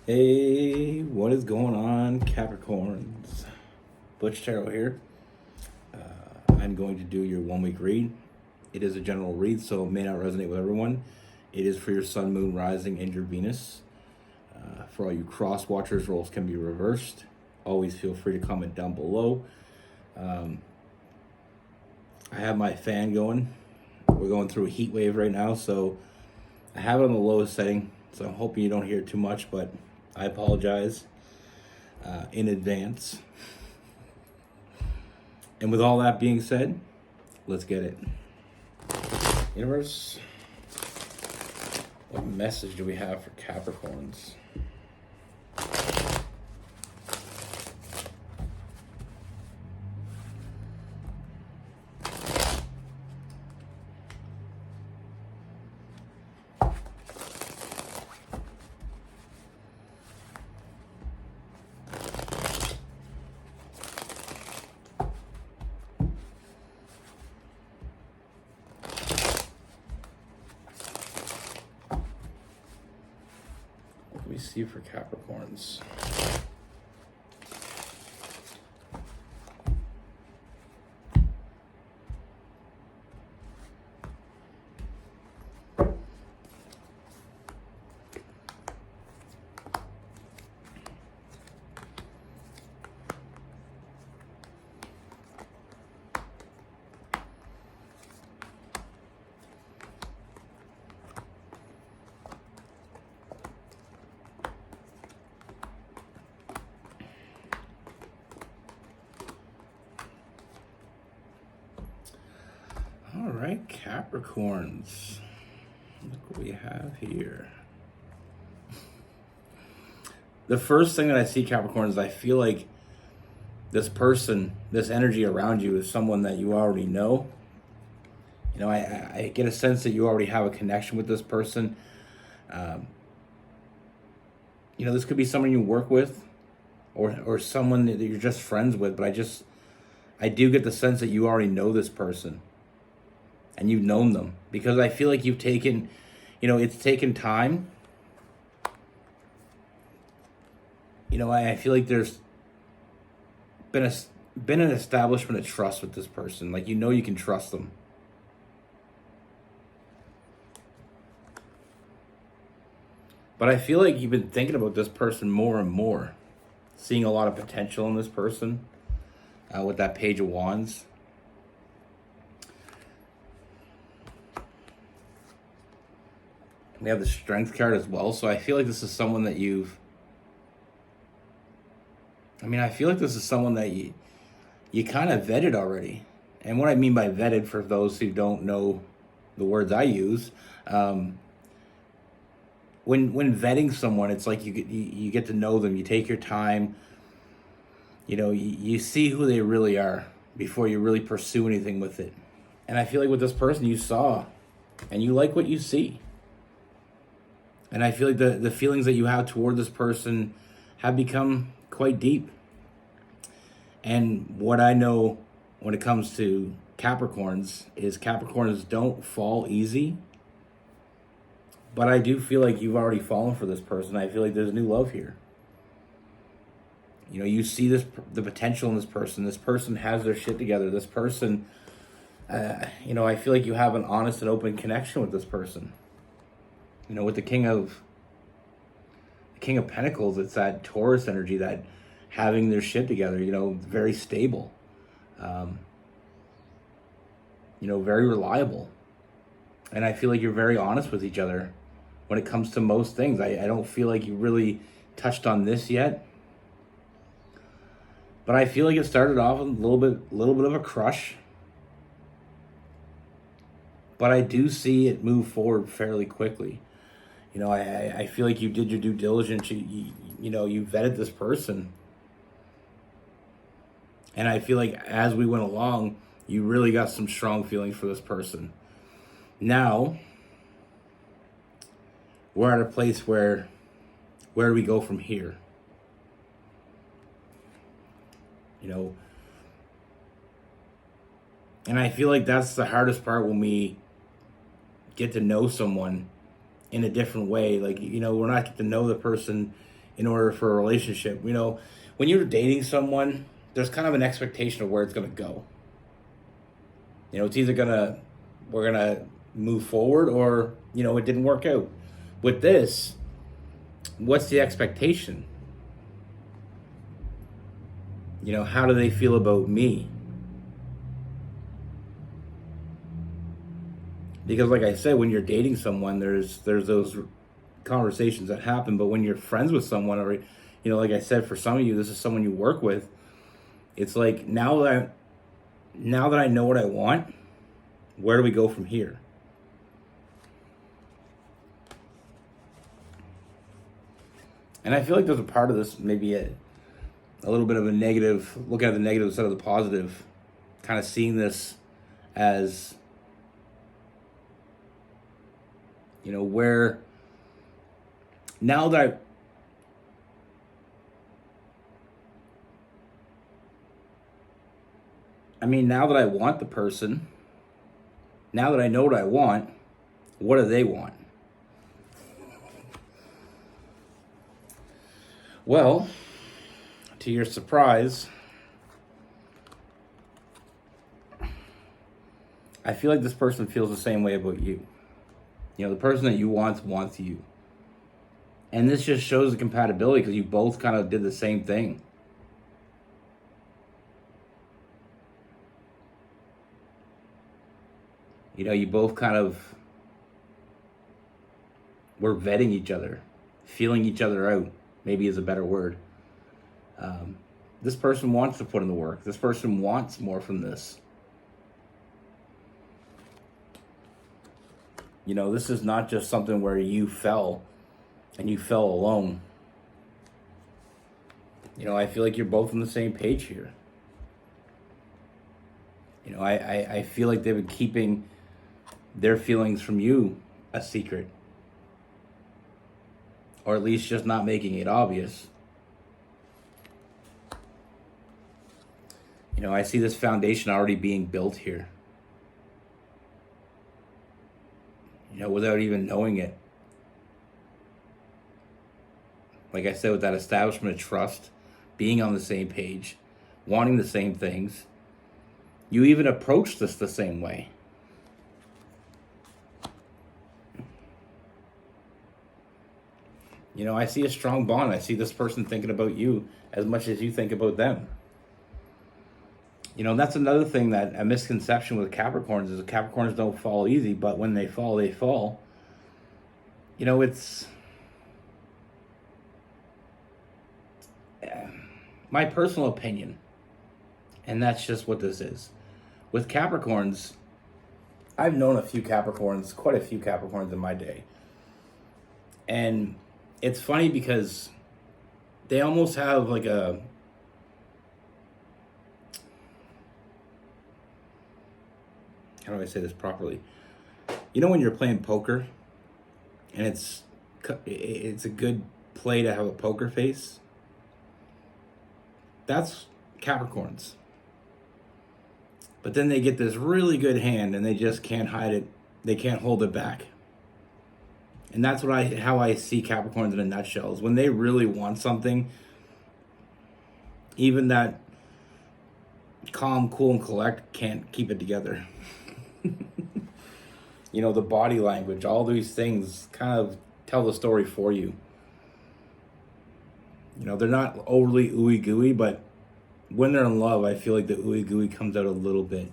Hey, what is going on, Capricorns? Butch here. I'm going to do your 1 week read. It is a general read, so it may not resonate with everyone. It is for your Sun, Moon, Rising, and your Venus. For all you cross watchers, roles can be reversed. Always feel free to comment down below. I have my fan going. We're going through a heat wave right now, so I have it on the lowest setting. So I'm hoping you don't hear too much, but I apologize in advance. And with all that being said, let's get it. Universe, what message do we have for Capricorns? What do we see for Capricorns? All right, Capricorns. Look what we have here. The first thing that I see, Capricorn, is I feel like this person, this energy around you is someone that you already know. You know, I get a sense that you already have a connection with this person. You know, this could be someone you work with or someone that you're just friends with, but I do get the sense that you already know this person and you've known them, because I feel like you've taken, you know, it's taken time. You know, I feel like there's been an establishment of trust with this person. Like, you know, you can trust them. But I feel like you've been thinking about this person more and more, seeing a lot of potential in this person with that Page of Wands. We have the Strength card as well. So I feel like this is someone that I feel like this is someone that you kind of vetted already. And what I mean by vetted, for those who don't know the words I use, when vetting someone, it's like you get to know them. You take your time. You know, you see who they really are before you really pursue anything with it. And I feel like with this person, you saw, and you like what you see. And I feel like the feelings that you have toward this person have become quite deep. And what I know when it comes to Capricorns is Capricorns don't fall easy. But I do feel like you've already fallen for this person. I feel like there's new love here. You know, you see the potential in this person. This person has their shit together. This person, you know, I feel like you have an honest and open connection with this person. You know, with the King of Pentacles, it's that Taurus energy, that having their shit together, you know, very stable, you know, very reliable. And I feel like you're very honest with each other when it comes to most things. I don't feel like you really touched on this yet, but I feel like it started off with a little bit of a crush. But I do see it move forward fairly quickly. You know, I feel like you did your due diligence. You know, you vetted this person. And I feel like as we went along, you really got some strong feelings for this person. Now, we're at a place where do we go from here? You know, and I feel like that's the hardest part when we get to know someone in a different way. Like, you know, we're not get to know the person in order for a relationship. You know, when you're dating someone, there's kind of an expectation of where it's going to go. You know, it's either we're going to move forward, or, you know, it didn't work out. With this, what's the expectation? You know, how do they feel about me? Because like I said, when you're dating someone, there's those conversations that happen. But when you're friends with someone, or, you know, like I said, for some of you, this is someone you work with. It's like, now that I know what I want, where do we go from here? And I feel like there's a part of this, maybe a little bit of a negative, looking at the negative instead of the positive, kind of seeing this as, you know, where now that now that I want the person, now that I know what I want, what do they want? Well, to your surprise, I feel like this person feels the same way about you. You know, the person that you wants you. And this just shows the compatibility, because you both kind of did the same thing. You know, you both kind of were vetting each other, feeling each other out, maybe is a better word. This person wants to put in the work. This person wants more from this. You know, this is not just something where you fell and you fell alone. You know, I feel like you're both on the same page here. You know, I feel like they've been keeping their feelings from you a secret. Or at least just not making it obvious. You know, I see this foundation already being built here. You know, without even knowing it. Like I said, with that establishment of trust, being on the same page, wanting the same things, you even approach this the same way. You know, I see a strong bond. I see this person thinking about you as much as you think about them. You know, that's another thing, that a misconception with Capricorns is that Capricorns don't fall easy, but when they fall, they fall. You know, it's my personal opinion, and that's just what this is. With Capricorns, I've known a few Capricorns, quite a few Capricorns in my day. And it's funny because they almost have like a, how do I say this properly? You know when you're playing poker and it's a good play to have a poker face? That's Capricorns. But then they get this really good hand and they just can't hide it. They can't hold it back. And that's how I see Capricorns in a nutshell, is when they really want something, even that calm, cool, and collect can't keep it together. You know, the body language, all these things kind of tell the story for you. You know, they're not overly ooey gooey, but when they're in love, I feel like the ooey gooey comes out a little bit.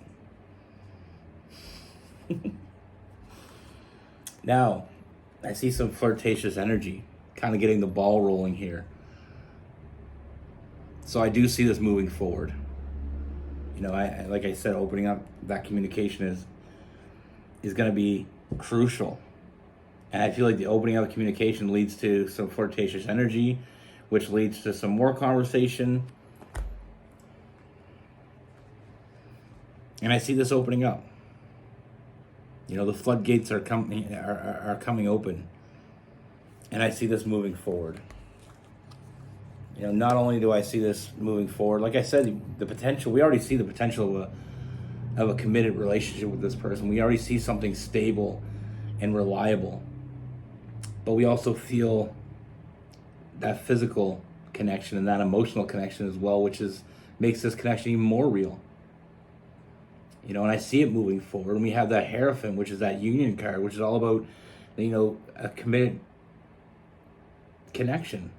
Now, I see some flirtatious energy, kind of getting the ball rolling here. So I do see this moving forward. You know, I like I said, opening up that communication is going to be crucial. And I feel like the opening up of communication leads to some flirtatious energy, which leads to some more conversation. And I see this opening up. You know, the floodgates are coming open. And I see this moving forward. You know, not only do I see this moving forward, like I said, the potential, we already see the potential of a committed relationship with this person. We already see something stable and reliable. But we also feel that physical connection and that emotional connection as well, which makes this connection even more real. You know, and I see it moving forward. And we have that Hierophant, which is that union card, which is all about, you know, a committed connection.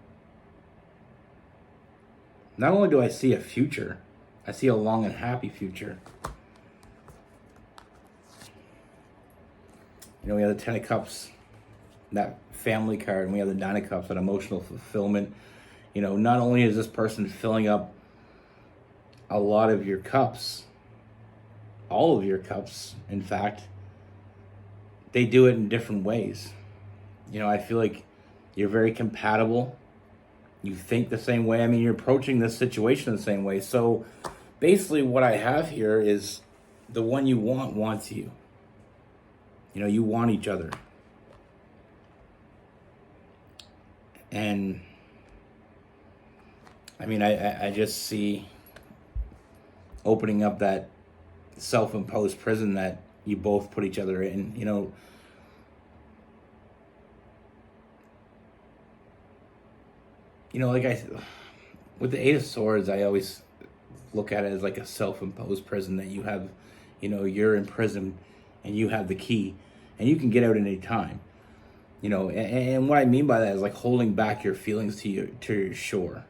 Not only do I see a future, I see a long and happy future. You know, we have the Ten of Cups, that family card, and we have the Nine of Cups, that emotional fulfillment. You know, not only is this person filling up a lot of your cups, all of your cups, in fact, they do it in different ways. You know, I feel like you're very compatible. You think the same way. I mean, you're approaching this situation the same way. So basically what I have here is the one you want wants you. You know, you want each other. And I mean, I just see opening up that self-imposed prison that you both put each other in. You know, like with the Eight of Swords, I always look at it as like a self-imposed prison that you have. You know, you're in prison and you have the key and you can get out at any time. You know, and what I mean by that is like holding back your feelings to your shore.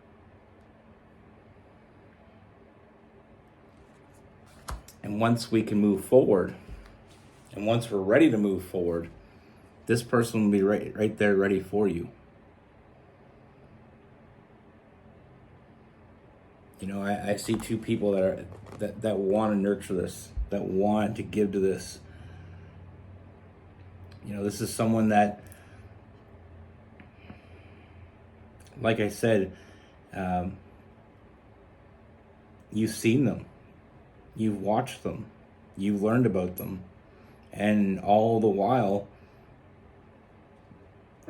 And once we can move forward, and once we're ready to move forward, this person will be right there ready for you. You know, I see two people that want to nurture this, that want to give to this. You know, this is someone that, like I said, you've seen them. You've watched them, you've learned about them, and all the while,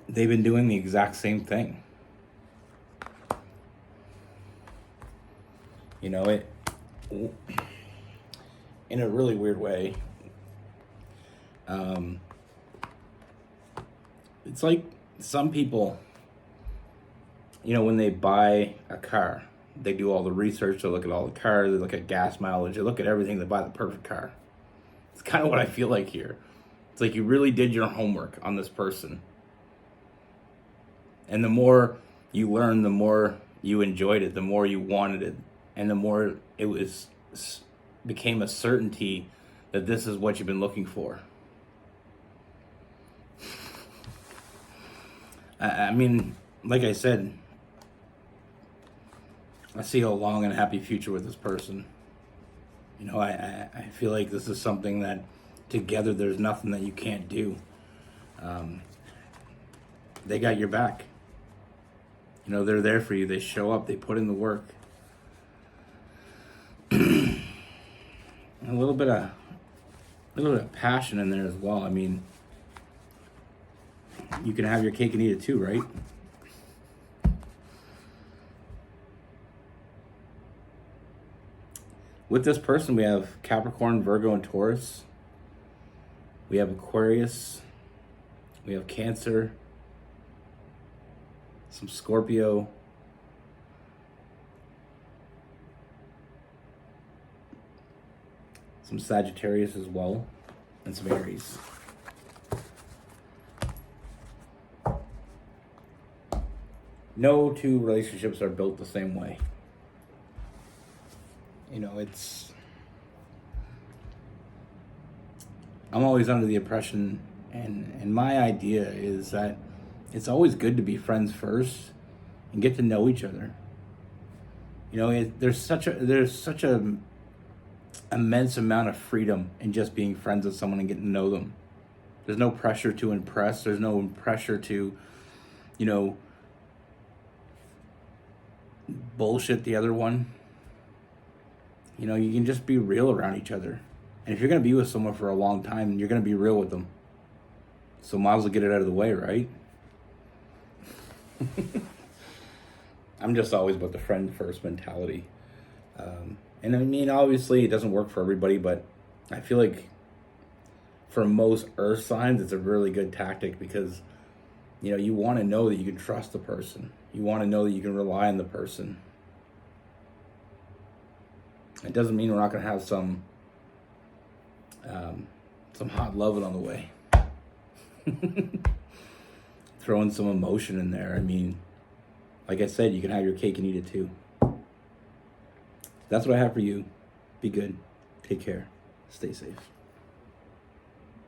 they've been doing the exact same thing. You know, it in a really weird way. It's like some people, you know, when they buy a car, they do all the research, they look at all the cars, they look at gas mileage, they look at everything to buy the perfect car. It's kind of what I feel like here. It's like you really did your homework on this person. And the more you learn, the more you enjoyed it, the more you wanted it, and the more it became a certainty that this is what you've been looking for. I mean, like I said, I see a long and happy future with this person. You know, I feel like this is something that together there's nothing that you can't do. They got your back. You know, they're there for you. They show up. They put in the work. A little bit of passion in there as well. I mean, you can have your cake and eat it too, right? With this person, we have Capricorn, Virgo, and Taurus. We have Aquarius. We have Cancer. Some Scorpio. Some Sagittarius as well. And some Aries. No two relationships are built the same way. You know, I'm always under the impression, and my idea is that it's always good to be friends first and get to know each other. You know, there's such a immense amount of freedom in just being friends with someone and getting to know them. There's no pressure to impress. There's no pressure to, you know, bullshit the other one. You know, you can just be real around each other. And if you're going to be with someone for a long time, you're going to be real with them. So might as well get it out of the way, right? I'm just always about the friend first mentality. And I mean, obviously it doesn't work for everybody, but I feel like for most earth signs, it's a really good tactic because You know, you want to know that you can trust the person. You want to know that you can rely on the person. It doesn't mean we're not going to have some hot loving on the way. Throwing some emotion in there. I mean, like I said, you can have your cake and eat it too. That's what I have for you. Be good. Take care. Stay safe.